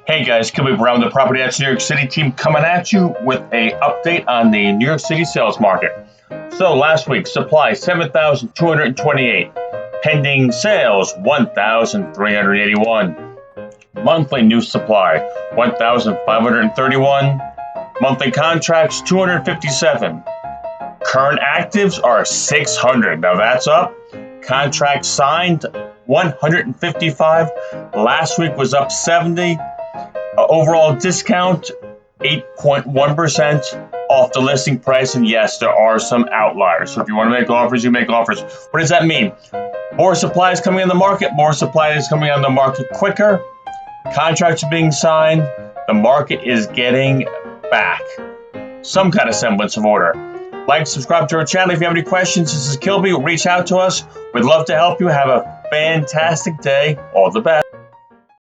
Hey guys, Kilby Browne, the Property X New York City team, coming at you with a update on the New York City sales market. So last week, supply 7,228, pending sales 1,381, monthly new supply 1,531, monthly contracts 257, current actives are 600. Now that's up. Contracts signed 155. Last week was up 70. Overall discount 8.1% off the listing price, and yes, there are some outliers. So if you want to make offers, you make offers. What does that mean? More supply is coming on the market. More supply is coming on the market quicker. Contracts are being signed. The market is getting back some kind of semblance of order. Like, subscribe to our channel. If you have any questions, this is Kilby. Reach out to us. We'd love to help you. Have a fantastic day. All the best.